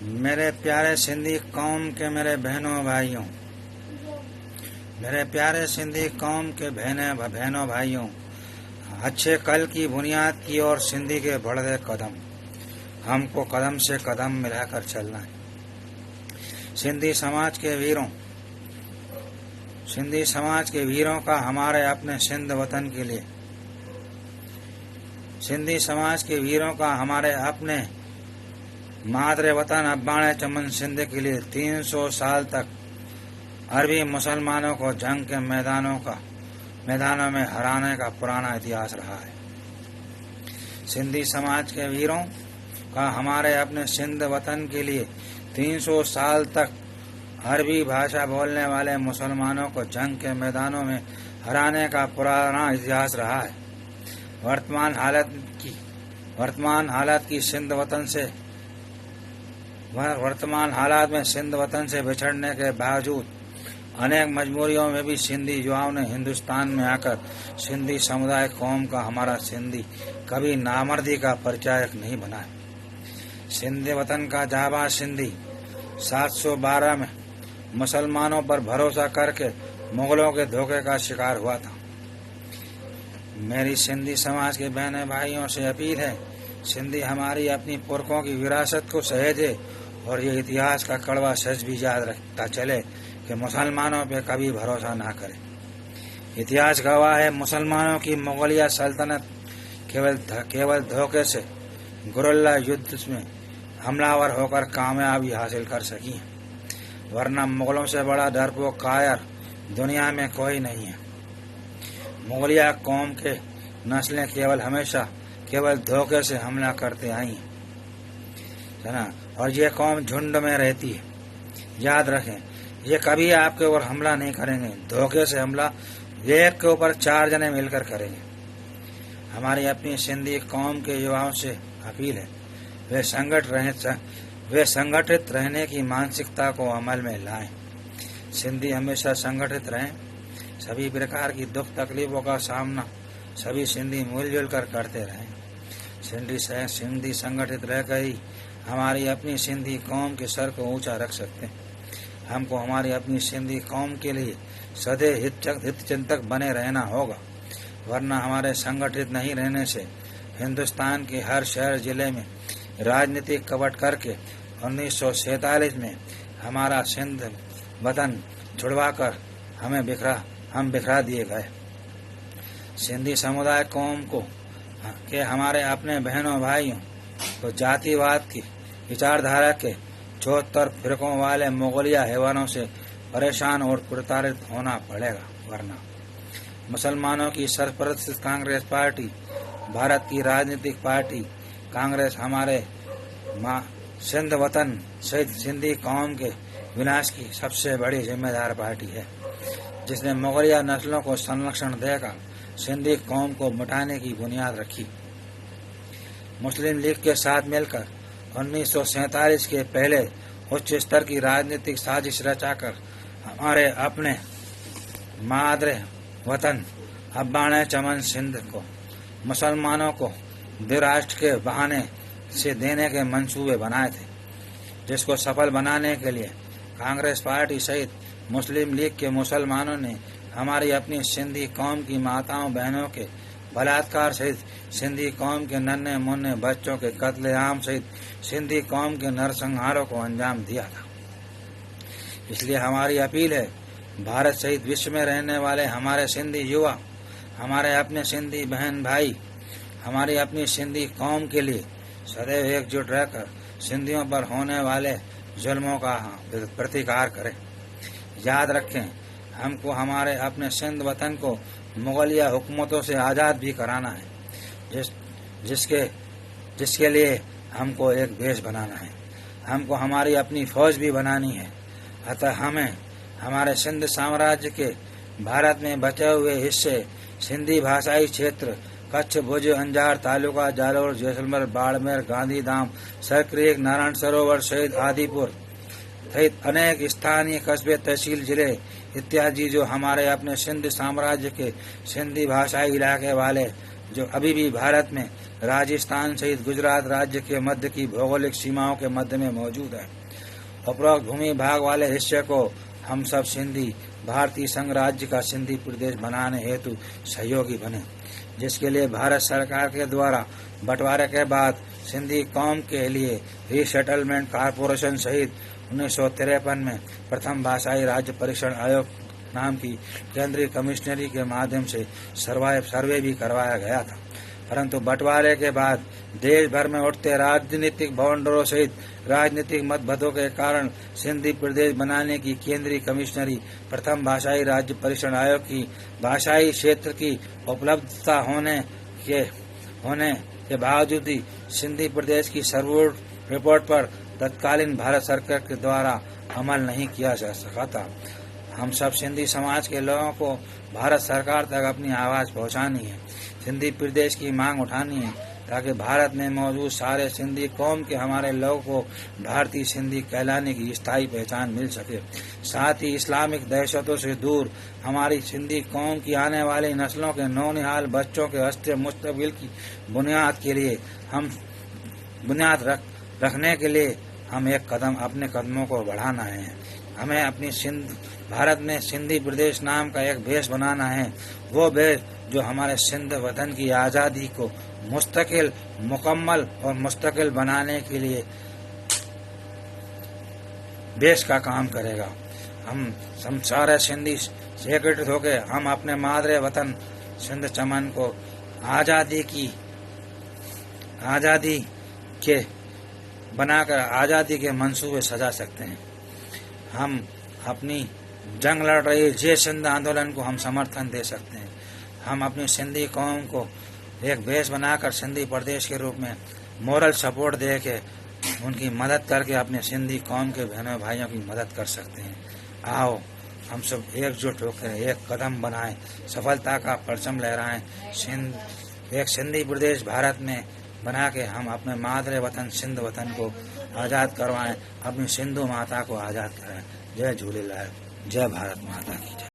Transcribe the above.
मेरे प्यारे सिंधी कौम के मेरे बहनों भाइयों, मेरे प्यारे सिंधी कौम के बहनों भाइयों, अच्छे कल की बुनियाद की ओर सिंधी के बढ़ते कदम, हमको कदम से कदम मिलाकर चलना है। सिंधी समाज के वीरों का हमारे अपने सिंध वतन के लिए, सिंधी समाज के वीरों का हमारे अपने मादरे वतन अब्बाणे चमन सिंध के लिए 300 साल तक अरबी मुसलमानों को जंग के मैदानों में हराने का पुराना इतिहास रहा है। सिंधी समाज के वीरों का हमारे अपने सिंध वतन के लिए 300 साल तक अरबी भाषा बोलने वाले मुसलमानों को जंग के मैदानों में हराने का पुराना इतिहास रहा है। वर्तमान हालात में सिंध वतन से बिछड़ने के बावजूद अनेक मजबूरियों में भी सिंधी युवाओं ने हिंदुस्तान में आकर सिंधी समुदाय कौम का हमारा सिंधी कभी नामर्दी का परिचायक नहीं बना है। सिंधी वतन का जाबाज सिंधी 712 में मुसलमानों पर भरोसा करके मुगलों के धोखे का शिकार हुआ था। मेरी सिंधी समाज के बहने भाइयों से अपील है, सिंधी हमारी अपनी पुरखों की विरासत को सहेजे और ये इतिहास का कड़वा सच भी याद रखता चले कि मुसलमानों पे कभी भरोसा ना करे। इतिहास गवाह है, मुसलमानों की मुगलिया सल्तनत केवल धोखे से गुरिल्ला युद्ध में हमलावर होकर कामयाबी हासिल कर सकी है, वरना मुगलों से बड़ा डरपोक कायर दुनिया में कोई नहीं है। मुगलिया कौम के नस्लें केवल धोखे से हमला करते आई है ना, और ये कौम झुंड में रहती है। याद रखें, ये कभी आपके ऊपर हमला नहीं करेंगे, धोखे से हमला एक के ऊपर 4 जने मिलकर करेंगे। हमारी अपनी सिंधी कौम के युवाओं से अपील है, वे संगठित रहने की मानसिकता को अमल में लाएं। सिंधी हमेशा संगठित रहें। सभी प्रकार की दुख तकलीफों का सामना सभी सिंधी मिलजुल कर करते रहें। सिंधी संगठित रहकर ही हमारी अपनी सिंधी कौम के सर को ऊंचा रख सकते हैं। हमको हमारी अपनी सिंधी कौम के लिए सदैव हितचिंतक बने रहना होगा, वरना हमारे संगठित नहीं रहने से हिंदुस्तान के हर शहर जिले में राजनीतिक कपट करके 1947 में हमारा सिंध वतन छुड़वाकर हम बिखरा दिए गए। सिंधी समुदाय कौम के हमारे अपने बहनों भाइयों को जातिवाद की विचारधारा के 74 फिरकों वाले मुगलिया हैवानों से परेशान और प्रताड़ित होना पड़ेगा, वरना मुसलमानों की सरपरस्त कांग्रेस पार्टी, भारत की राजनीतिक पार्टी कांग्रेस हमारे सिंध वतन सहित सिंधी कौम के विनाश की सबसे बड़ी जिम्मेदार पार्टी है, जिसने मुगलिया नस्लों को संरक्षण देकर सिंधी कौम को मिटाने की बुनियाद रखी। मुस्लिम लीग के साथ मिलकर 1947 के पहले उच्च स्तर की राजनीतिक साजिश रचाकर हमारे अपने मादरे वतन अब्बाणे चमन सिंध को मुसलमानों को द्विराष्ट्र के बहाने से देने के मंसूबे बनाए थे, जिसको सफल बनाने के लिए कांग्रेस पार्टी सहित मुस्लिम लीग के मुसलमानों ने हमारी अपनी सिंधी कौम की माताओं बहनों के बलात्कार सहित सिंधी कौम के नन्हे मुन्ने बच्चों के कत्लेआम सहित सिंधी कौम के नरसंहारों को अंजाम दिया था। इसलिए हमारी अपील है, भारत सहित विश्व में रहने वाले हमारे सिंधी युवा, हमारे अपने सिंधी बहन भाई, हमारी अपनी सिंधी कौम के लिए सदैव एकजुट रहकर सिंधियों पर होने वाले जुल्मों का प्रतिकार करें। याद रखें, हमको हमारे अपने सिंध वतन को मुगलिया हुकूमतों से आज़ाद भी कराना है, जिसके लिए हमको एक देश बनाना है। हमको हमारी अपनी फौज भी बनानी है। अतः हमें हमारे सिंध साम्राज्य के भारत में बचे हुए हिस्से सिंधी भाषाई क्षेत्र कच्छ, भुज, अंजार तालुका, जालोर, जैसलमेर, बाड़मेर, गांधीधाम, सरक्रिक, नारायण सरोवर सहित आदिपुर सहित अनेक स्थानीय कस्बे, तहसील, जिले इत्यादि जो हमारे अपने सिंध साम्राज्य के सिंधी भाषाई इलाके वाले जो अभी भी भारत में राजस्थान सहित गुजरात राज्य के मध्य की भौगोलिक सीमाओं के मध्य में मौजूद है। उपरोक्त भूमि भाग वाले हिस्से को हम सब सिंधी भारतीय संघ राज्य का सिंधी प्रदेश बनाने हेतु सहयोगी बने, जिसके लिए भारत सरकार के द्वारा बंटवारे के बाद सिंधी कौम के लिए रीसेटलमेंट कॉरपोरेशन सहित 1953 में प्रथम भाषाई राज्य परीक्षण आयोग नाम की केंद्रीय कमिश्नरी के माध्यम से सर्वे भी करवाया गया था। परंतु बंटवारे के बाद देश भर में उठते राजनीतिक बवंडरों सहित राजनीतिक मतभेदों के कारण सिंधी प्रदेश बनाने की केंद्रीय कमिश्नरी प्रथम भाषाई राज्य परीक्षण आयोग की भाषाई क्षेत्र की उपलब्धता होने के बावजूद ही सिंधी प्रदेश की सर्वे रिपोर्ट पर तत्कालीन भारत सरकार के द्वारा अमल नहीं किया जा सका था। हम सब सिंधी समाज के लोगों को भारत सरकार तक अपनी आवाज पहुंचानी है, सिंधी प्रदेश की मांग उठानी है, ताकि भारत में मौजूद सारे सिंधी कौम के हमारे लोगों को भारतीय सिंधी कहलाने की स्थायी पहचान मिल सके। साथ ही इस्लामिक दहशतों से दूर हमारी सिंधी कौम की आने वाली नस्लों के नौनिहाल बच्चों के अस्थिर मुस्तकबिल की बुनियाद रखने के लिए हम एक कदम अपने कदमों को बढ़ाना है। हमें अपनी भारत में सिंधी प्रदेश नाम का एक भेष बनाना है, वो भेष जो हमारे सिंध वतन की आज़ादी को मुस्तकिल, मुकम्मल और मुस्तकिल बनाने के लिए भेष का काम करेगा। हम सारे सिंधी एकत्रित होकर हम अपने मादरे वतन सिंध चमन को आज़ादी के मंसूबे सजा सकते हैं। हम अपनी जंग लड़ रही जय सिंध आंदोलन को हम समर्थन दे सकते हैं। हम अपनी सिंधी कौम को एक भेष बनाकर सिंधी प्रदेश के रूप में मोरल सपोर्ट दे के उनकी मदद करके अपने सिंधी कौम के बहनों भाइयों की मदद कर सकते हैं। आओ हम सब एकजुट होकर एक कदम बनाएं, सफलता का परचम लहराएं, एक सिंधी प्रदेश भारत में बना के हम अपने मादरे वतन सिंध वतन को आज़ाद करवाएं, अपनी सिंधु माता को आज़ाद कराएं। जय झूलेलाल, जय भारत माता की जय।